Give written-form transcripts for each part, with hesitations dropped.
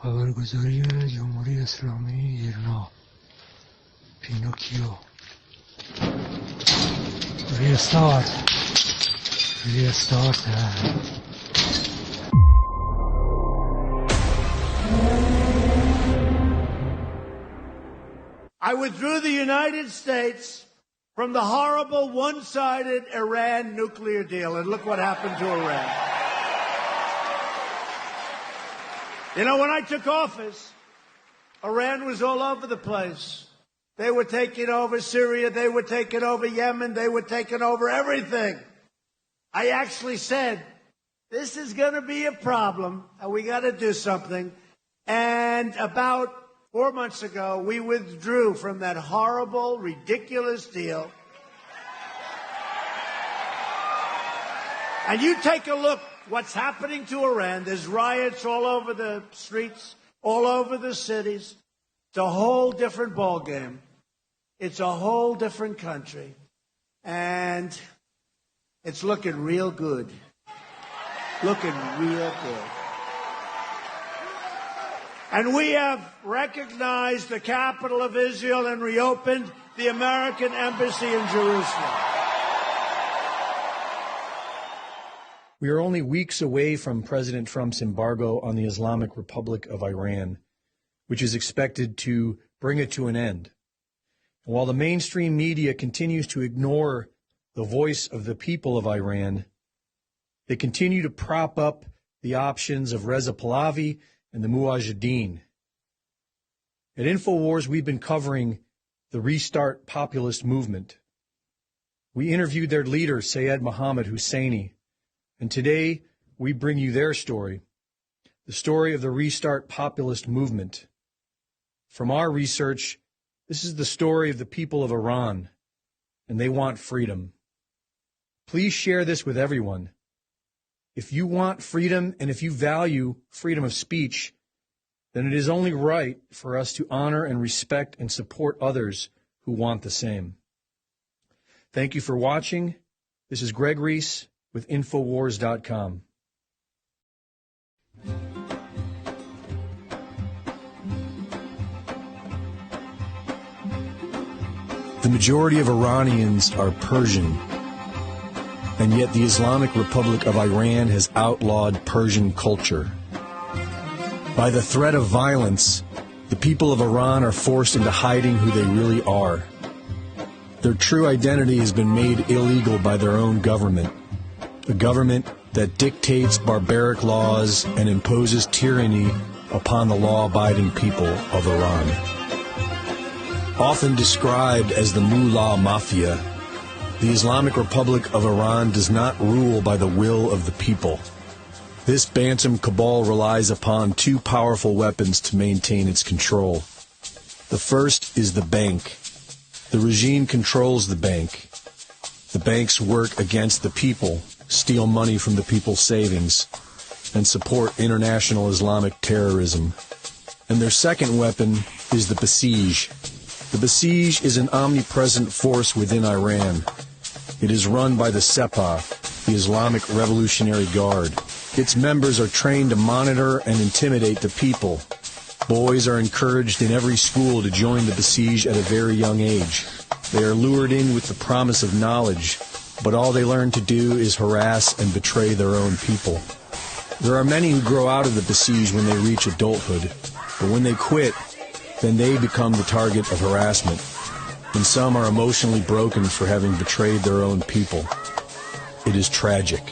خبرگزاری جمهوری اسلامی ایران پینوکیو استارت I withdrew the United States from the horrible one-sided Iran nuclear deal, and look what happened to Iran. You know, when I took office, Iran was all over the place. They were taking over Syria, they were taking over Yemen, they were taking over everything. I actually said, this is going to be a problem, and we got to do something. And about 4 months ago, we withdrew from that horrible, ridiculous deal. And you take a look what's happening to Iran. There's riots all over the streets, all over the cities. It's a whole different ballgame. It's a whole different country. And it's looking real good. Looking real good. And we have recognized the capital of Israel and reopened the American embassy in Jerusalem. We are only weeks away from President Trump's embargo on the Islamic Republic of Iran, which is expected to bring it to an end. And while the mainstream media continues to ignore the voice of the people of Iran, they continue to prop up the options of Reza Pahlavi and the Mujahideen. At InfoWars, we've been covering the Restart populist movement. We interviewed their leader, Syed Mohammed Husseini, and today we bring you their story, the story of the Restart populist movement. From our research, this is the story of the people of Iran, and they want freedom. Please share this with everyone. If you want freedom and if you value freedom of speech, then it is only right for us to honor and respect and support others who want the same. Thank you for watching. This is Greg Reese with InfoWars.com. The majority of Iranians are Persian, and yet the Islamic Republic of Iran has outlawed Persian culture. By the threat of violence, the people of Iran are forced into hiding who they really are. Their true identity has been made illegal by their own government, a government that dictates barbaric laws and imposes tyranny upon the law-abiding people of Iran. Often described as the Mullah Mafia, the Islamic Republic of Iran does not rule by the will of the people. This Bantam cabal relies upon two powerful weapons to maintain its control. The first is the bank. The regime controls the bank. The banks work against the people, steal money from the people's savings, and support international Islamic terrorism. And their second weapon is the Basij. The Basij is an omnipresent force within Iran. It is run by the Sepah, the Islamic Revolutionary Guard. Its members are trained to monitor and intimidate the people. Boys are encouraged in every school to join the Basij at a very young age. They are lured in with the promise of knowledge, but all they learn to do is harass and betray their own people. There are many who grow out of the Basij when they reach adulthood, but when they quit, then they become the target of harassment, and some are emotionally broken for having betrayed their own people. It is tragic.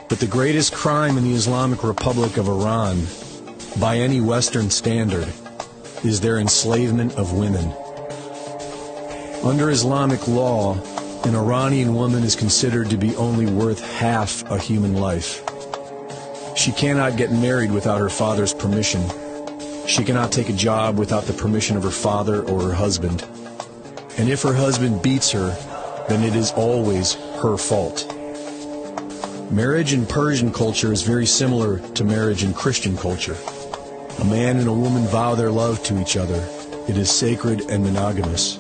But the greatest crime in the Islamic Republic of Iran, by any Western standard, is their enslavement of women. Under Islamic law, an Iranian woman is considered to be only worth half a human life. She cannot get married without her father's permission. She cannot take a job without the permission of her father or her husband. And if her husband beats her, then it is always her fault. Marriage in Persian culture is very similar to marriage in Christian culture. A man and a woman vow their love to each other. It is sacred and monogamous.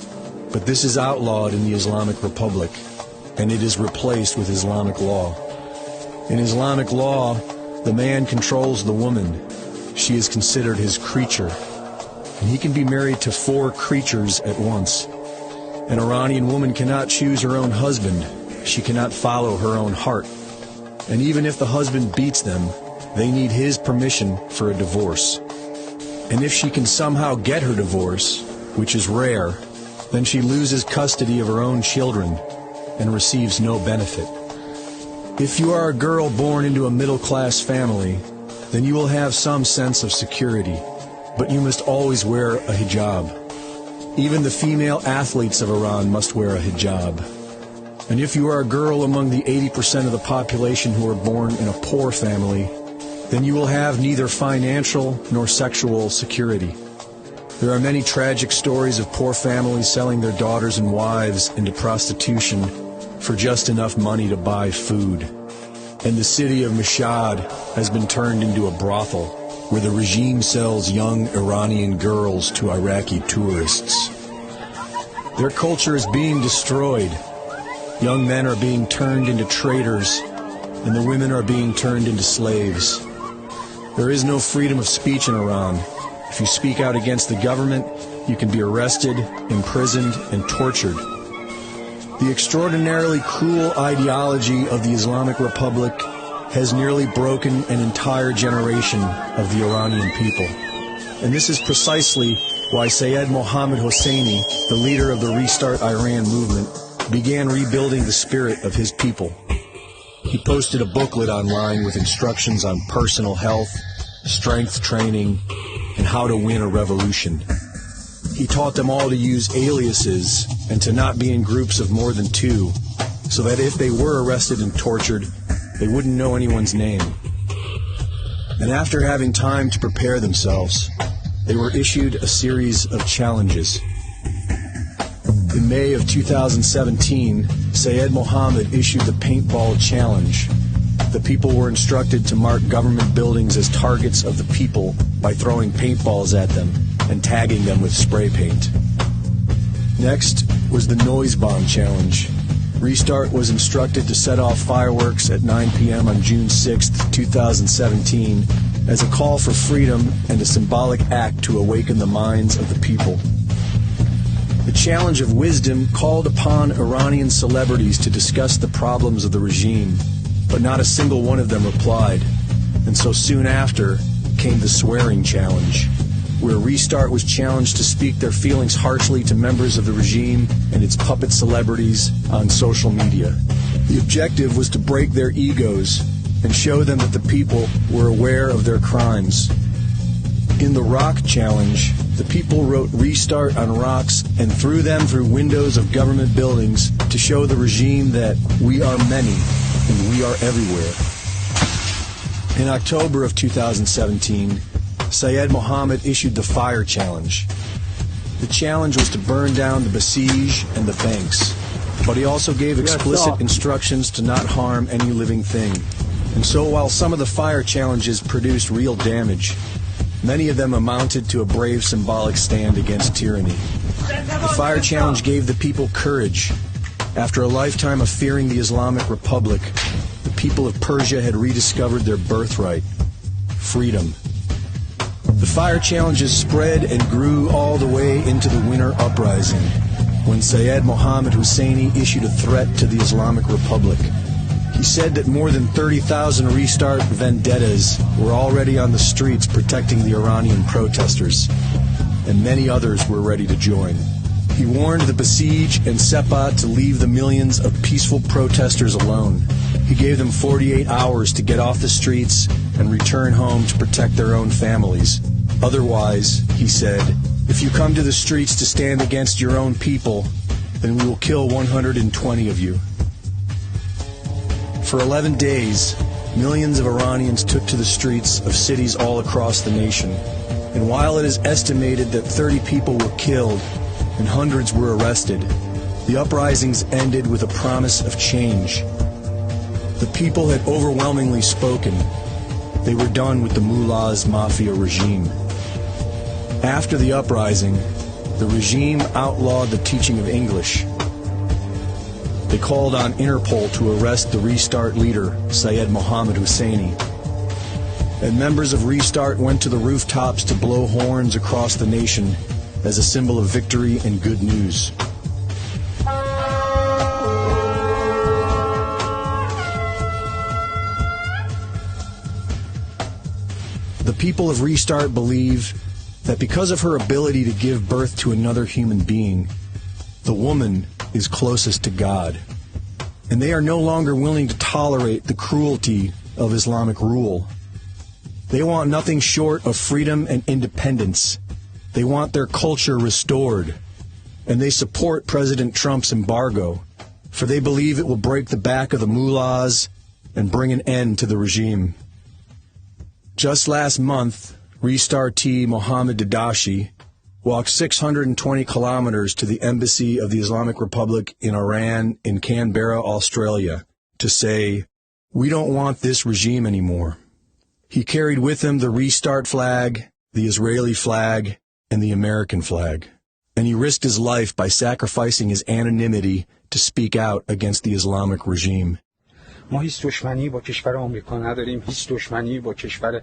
But this is outlawed in the Islamic Republic, and it is replaced with Islamic law. In Islamic law, the man controls the woman. She she is considered his creature, and he can be married to 4 creatures at once. An Iranian woman cannot choose her own husband. She cannot follow her own heart. And even if the husband beats them, they need his permission for a divorce. And if she can somehow get her divorce, which is rare, then she loses custody of her own children and receives no benefit. If you are a girl born into a middle-class family, then you will have some sense of security, but you must always wear a hijab. Even the female athletes of Iran must wear a hijab. And if you are a girl among the 80% of the population who are born in a poor family, then you will have neither financial nor sexual security. There are many tragic stories of poor families selling their daughters and wives into prostitution for just enough money to buy food. And the city of Mashhad has been turned into a brothel where the regime sells young Iranian girls to Iraqi tourists. Their culture is being destroyed. Young men are being turned into traitors, and the women are being turned into slaves. There is no freedom of speech in Iran. If you speak out against the government, you can be arrested, imprisoned, and tortured. The extraordinarily cruel ideology of the Islamic Republic has nearly broken an entire generation of the Iranian people. And this is precisely why Sayyid Mohammad Hosseini, the leader of the Restart Iran movement, began rebuilding the spirit of his people. He posted a booklet online with instructions on personal health, strength training, and how to win a revolution. He taught them all to use aliases and to not be in groups of more than 2, so that if they were arrested and tortured, they wouldn't know anyone's name. And after having time to prepare themselves, they were issued a series of challenges. In May of 2017, Sayyid Mohammad issued the Paintball Challenge. The people were instructed to mark government buildings as targets of the people by throwing paintballs at them and tagging them with spray paint. Next was the Noise Bomb Challenge. Restart was instructed to set off fireworks at 9 p.m. on June 6, 2017, as a call for freedom and a symbolic act to awaken the minds of the people. The Challenge of Wisdom called upon Iranian celebrities to discuss the problems of the regime, but not a single one of them replied. And so soon after came the Swearing Challenge, where Restart was challenged to speak their feelings harshly to members of the regime and its puppet celebrities on social media. The objective was to break their egos and show them that the people were aware of their crimes. In the Rock Challenge, the people wrote Restart on rocks and threw them through windows of government buildings to show the regime that we are many and we are everywhere. In October of 2017, Sayyid Mohammad issued the Fire Challenge. The challenge was to burn down the Basij and the banks, but he also gave explicit instructions to not harm any living thing. And so while some of the fire challenges produced real damage, many of them amounted to a brave symbolic stand against tyranny. The Fire Challenge gave the people courage. After a lifetime of fearing the Islamic Republic, the people of Persia had rediscovered their birthright, freedom. The fire challenges spread and grew all the way into the Winter Uprising, when Sayyid Mohammad Hosseini issued a threat to the Islamic Republic. He said that more than 30,000 Restart vendettas were already on the streets protecting the Iranian protesters, and many others were ready to join. He warned the Basij and Sepah to leave the millions of peaceful protesters alone. He gave them 48 hours to get off the streets and return home to protect their own families. Otherwise, he said, if you come to the streets to stand against your own people, then we will kill 120 of you. For 11 days, millions of Iranians took to the streets of cities all across the nation. And while it is estimated that 30 people were killed and hundreds were arrested, the uprisings ended with a promise of change. The people had overwhelmingly spoken. They were done with the mullah's mafia regime. After the uprising, the regime outlawed the teaching of English. They called on Interpol to arrest the Restart leader, Sayyid Mohammad Hosseini. and members of Restart went to the rooftops to blow horns across the nation as a symbol of victory and good news. The people of Restart believe that because of her ability to give birth to another human being, the woman is closest to God. And they are no longer willing to tolerate the cruelty of Islamic rule. They want nothing short of freedom and independence. They want their culture restored. And they support President Trump's embargo, for they believe it will break the back of the mullahs and bring an end to the regime. Just last month, Restartee Mohammed Dadashi walked 620 kilometers to the embassy of the Islamic Republic in Iran in Canberra, Australia, to say, "We don't want this regime anymore." He carried with him the Restart flag, the Israeli flag, and the American flag. And he risked his life by sacrificing his anonymity to speak out against the Islamic regime. ما هیچ دشمنی با کشور آمریکا نداریم، هیچ دشمنی با کشور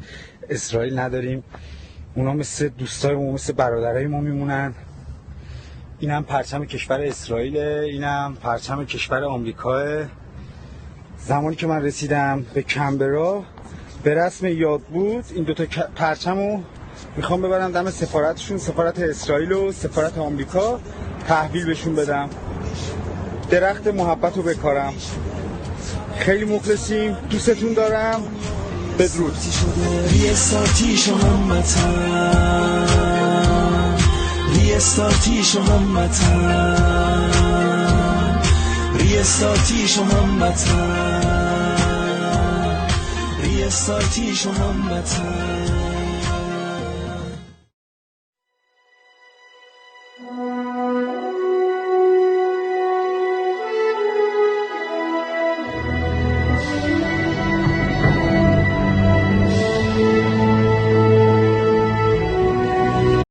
اسرائیل نداریم. اونا مثل دوستای ما، مثل برادرای ما میمونن. اینم پرچم کشور اسرائیله، اینم پرچم کشور آمریکاه. زمانی که من رسیدم به کمبرا به رسم یاد بود این دوتا پرچمو میخوام ببرم دم سفارتشون، سفارت اسرائیل و سفارت آمریکا، تحویل بهشون بدم. درخت محبت رو بکارم. خیلی مخلصیم، دوستتون دارم. بدرود. ریستارتیش همتن، ریستارتیش همتن، ریستارتیش همتن، ریستارتیش همتن.